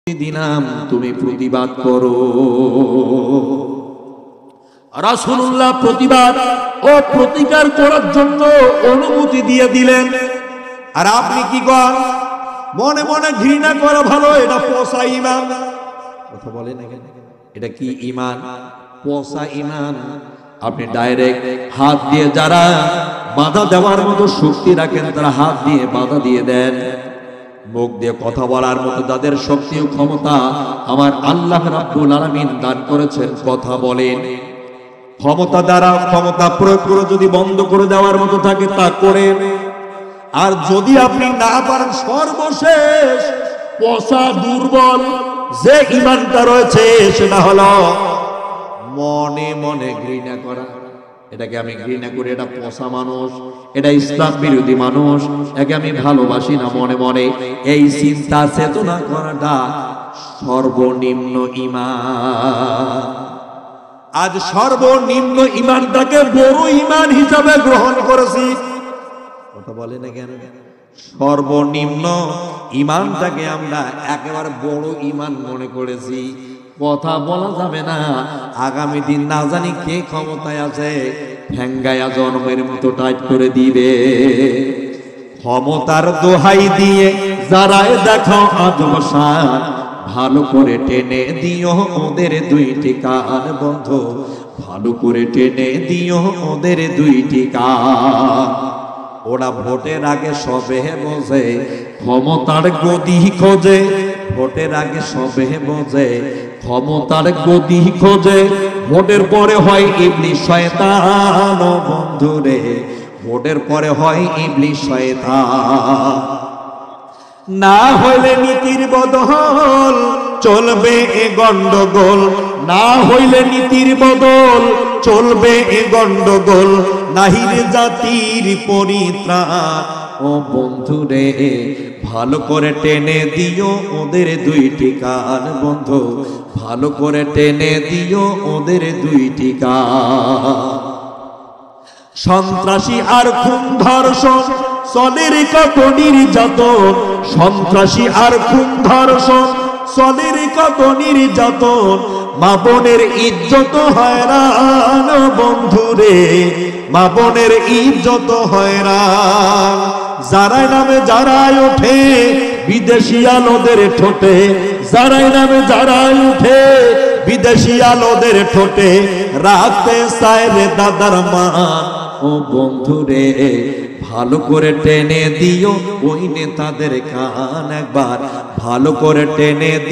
দিলাম তুমি প্রতিবাদ করো। রাসূলুল্লাহ প্রতিবাদ ও প্রতিকার করার জন্য অনুমতি দিয়ে দিলেন। আর আপনি কি করেন? মনে মনে ঘৃণা করা ভালো, এটা পচা ঈমান। কথা বলেন না কেন? এটা কি ঈমান? পচা ঈমান। আপনি ডাইরেক্ট হাত দিয়ে যারা বাধা দেওয়ার মতো শক্তি রাখেন তারা হাত দিয়ে বাধা দিয়ে দেন। মুখ দিয়ে কথা বলার মতো যাদের শক্তি ও ক্ষমতা আমার আল্লাহ রাব্বুল আলামিন দান করেছেন, কথা বলেন। ক্ষমতা দ্বারা ক্ষমতা প্রয়োগ করে যদি বন্ধ করে দেওয়ার মতো থাকে তা করেন। আর যদি আপনি না পারেন, সর্বশেষ পচা দুর্বল যে ঈমানটা রয়েছে সেটা হলো মনে মনে ঘৃণা করা। এটাকে আমি ঘৃণা করি, এটা পচা মানুষ, এটা ইসলাম বিরোধী মানুষ, একে আমি ভালোবাসি না মনে মনে, এই চিন্তা চেতনা করাটা সর্বনিম্ন ঈমান। আজ সর্বনিম্ন ঈমানটাকে বড় ঈমান হিসাবে গ্রহণ করেছি। কথা বলে না কেন? সর্বনিম্ন ঈমানটাকে আমরা একেবারে বড় ঈমান মনে করেছি। কথা বলা যাবে না, আগামী দিন না জানি কে ক্ষমতায় আছে, ঠ্যাঙ্গায়া জন্মের মতো টাইট করে দিবে। ক্ষমতার দোহাই দিয়ে যারাই দেখো আজব শান, ভালো করে টেনে দিও ওদের দুইটি কান বন্ধ, ভালো করে টেনে দিও ওদের দুইটি কান। ওরা ভোটের আগে সবে বোঝে ক্ষমতার গদি খোঁজে, ভোটের আগে সবে বোঝে ক্ষমতার গদি খোঁজে, ভোটের পরে হয় ইবলিস শয়তান বন্ধুরে, ভোটের পরে হয় ইবলিস শয়তান। না হইলে নীতির বদল চলবে এ গন্ডগোল, না হইলে নীতির বদল চলবে এ গন্ডগোল, নাহিরে জাতির পরিত্রাণ। ও বন্ধুরে ভালো করে টেনে দিও ওদের দুইটি কান বন্ধু, ভালো করে টেনে দিও ওদের দুইটি কান। সন্ত্রাসী আর খুন ধর্ষণ চলের কত নির্যাতন, সন্ত্রাসী আর খুন ধর্ষণ চলের কত নির্যাতন, মা বোনের ইজ্জত হয়রান বন্ধুরে, মা বোনের ইজ্জত হয়রান। যারাই নামে যারাই ওঠে বিদেশি আলোদের ঠোঁটে, যারাই নামে যারাই উঠে বিদেশি আলোদের ঠোঁটে, রাখতে চায় রে দাদার মান। ও বন্ধুরে ভালো করে টেনে দিও ওই নেতাদের কান, একবার ভালো করে টেনে দিও।